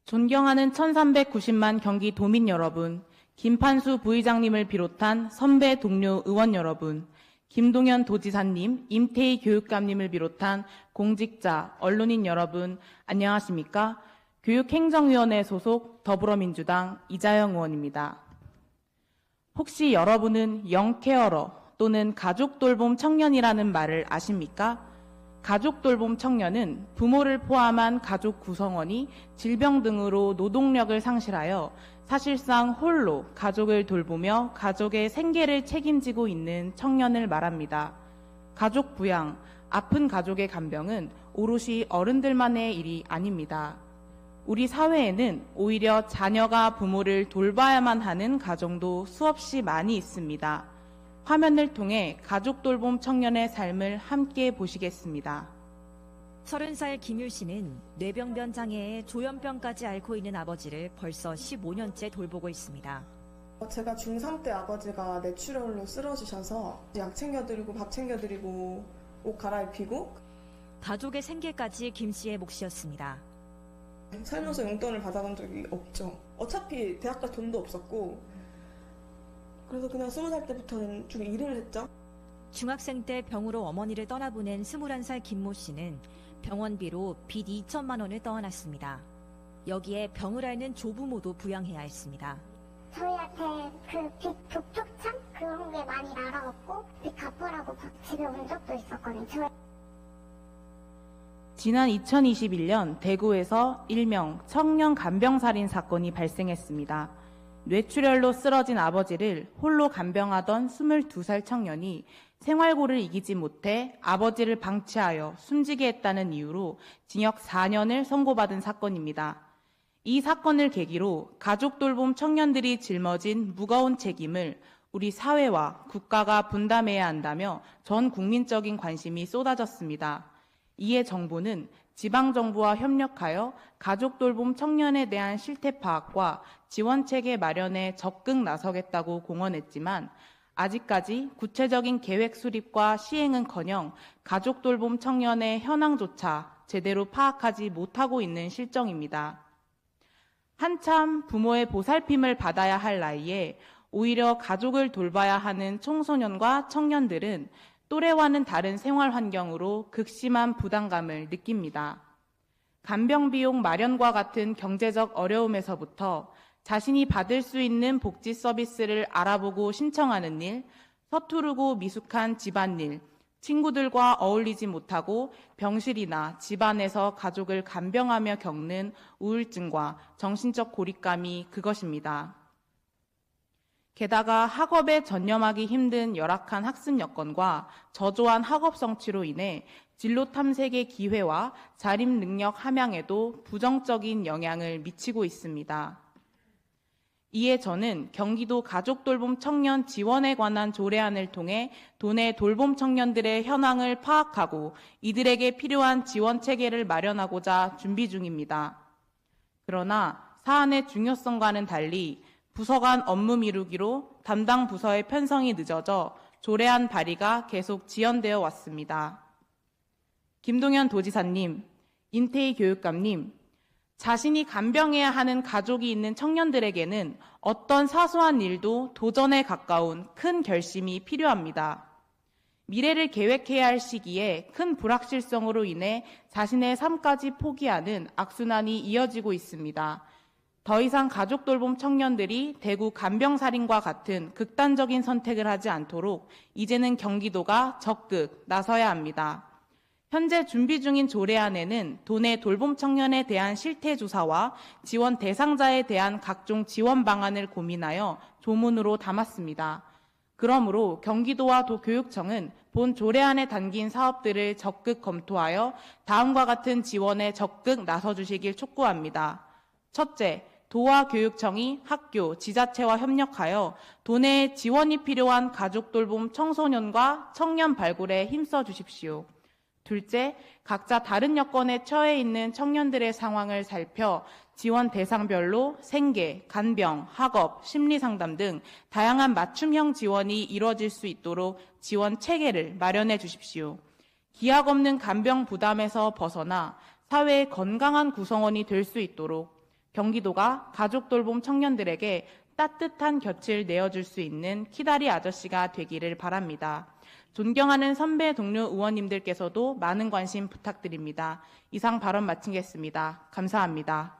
존경하는 1390만 경기 도민 여러분, 김판수 부의장님을 비롯한 선배 동료 의원 여러분, 김동연 도지사님, 임태희 교육감님을 비롯한 공직자, 언론인 여러분, 안녕하십니까? 교육행정위원회 소속 더불어민주당 이자영 의원입니다. 혹시 여러분은 영케어러 또는 가족돌봄 청년이라는 말을 아십니까? 가족돌봄 청년은 부모를 포함한 가족 구성원이 질병 등으로 노동력을 상실하여 사실상 홀로 가족을 돌보며 가족의 생계를 책임지고 있는 청년을 말합니다. 가족 부양, 아픈 가족의 간병은 오롯이 어른들만의 일이 아닙니다. 우리 사회에는 오히려 자녀가 부모를 돌봐야만 하는 가정도 수없이 많이 있습니다. 화면을 통해 가족돌봄 청년의 삶을 함께 보시겠습니다. 30살 김율 씨는 뇌병변 장애에 조현병까지 앓고 있는 아버지를 벌써 15년째 돌보고 있습니다. 제가 중3 때 아버지가 뇌출혈로 쓰러지셔서 약 챙겨드리고 밥 챙겨드리고 옷 갈아입히고 가족의 생계까지 김 씨의 몫이었습니다. 살면서 용돈을 받아본 적이 없죠. 어차피 대학 갈 돈도 없었고 그래서 그냥 20살 때부터는 좀 일을 했죠. 중학생 때 병으로 어머니를 떠나보낸 21살 김모 씨는 병원비로 빚 2천만 원을 떠안았습니다. 여기에 병을 앓는 조부모도 부양해야 했습니다. 저희한테 그 빚 북촉참 그런 게 많이 날아갔고 빚 갚으라고 집에 온 적도 있었거든요. 지난 2021년 대구에서 일명 청년 간병살인 사건이 발생했습니다. 뇌출혈로 쓰러진 아버지를 홀로 간병하던 22살 청년이 생활고를 이기지 못해 아버지를 방치하여 숨지게 했다는 이유로 징역 4년을 선고받은 사건입니다. 이 사건을 계기로 가족돌봄 청년들이 짊어진 무거운 책임을 우리 사회와 국가가 분담해야 한다며 전 국민적인 관심이 쏟아졌습니다. 이에 정부는 지방정부와 협력하여 가족돌봄 청년에 대한 실태 파악과 지원체계 마련에 적극 나서겠다고 공언했지만 아직까지 구체적인 계획 수립과 시행은커녕 가족돌봄 청년의 현황조차 제대로 파악하지 못하고 있는 실정입니다. 한참 부모의 보살핌을 받아야 할 나이에 오히려 가족을 돌봐야 하는 청소년과 청년들은 또래와는 다른 생활 환경으로 극심한 부담감을 느낍니다. 간병비용 마련과 같은 경제적 어려움에서부터 자신이 받을 수 있는 복지 서비스를 알아보고 신청하는 일, 서투르고 미숙한 집안일, 친구들과 어울리지 못하고 병실이나 집안에서 가족을 간병하며 겪는 우울증과 정신적 고립감이 그것입니다. 게다가 학업에 전념하기 힘든 열악한 학습 여건과 저조한 학업 성취로 인해 진로 탐색의 기회와 자립 능력 함양에도 부정적인 영향을 미치고 있습니다. 이에 저는 경기도 가족돌봄 청년 지원에 관한 조례안을 통해 도내 돌봄 청년들의 현황을 파악하고 이들에게 필요한 지원 체계를 마련하고자 준비 중입니다. 그러나 사안의 중요성과는 달리 부서 간 업무 미루기로 담당 부서의 편성이 늦어져 조례안 발의가 계속 지연되어 왔습니다. 김동연 도지사님, 임태희 교육감님, 자신이 간병해야 하는 가족이 있는 청년들에게는 어떤 사소한 일도 도전에 가까운 큰 결심이 필요합니다. 미래를 계획해야 할 시기에 큰 불확실성으로 인해 자신의 삶까지 포기하는 악순환이 이어지고 있습니다. 더 이상 가족돌봄 청년들이 대구 간병살인과 같은 극단적인 선택을 하지 않도록 이제는 경기도가 적극 나서야 합니다. 현재 준비 중인 조례안에는 도내 돌봄 청년에 대한 실태조사와 지원 대상자에 대한 각종 지원 방안을 고민하여 조문으로 담았습니다. 그러므로 경기도와 도교육청은 본 조례안에 담긴 사업들을 적극 검토하여 다음과 같은 지원에 적극 나서주시길 촉구합니다. 첫째, 도와 교육청이 학교, 지자체와 협력하여 도내에 지원이 필요한 가족돌봄 청소년과 청년 발굴에 힘써 주십시오. 둘째, 각자 다른 여건에 처해 있는 청년들의 상황을 살펴 지원 대상별로 생계, 간병, 학업, 심리상담 등 다양한 맞춤형 지원이 이루어질 수 있도록 지원 체계를 마련해 주십시오. 기약 없는 간병 부담에서 벗어나 사회의 건강한 구성원이 될 수 있도록 경기도가 가족 돌봄 청년들에게 따뜻한 곁을 내어줄 수 있는 키다리 아저씨가 되기를 바랍니다. 존경하는 선배 동료 의원님들께서도 많은 관심 부탁드립니다. 이상 발언 마치겠습니다. 감사합니다.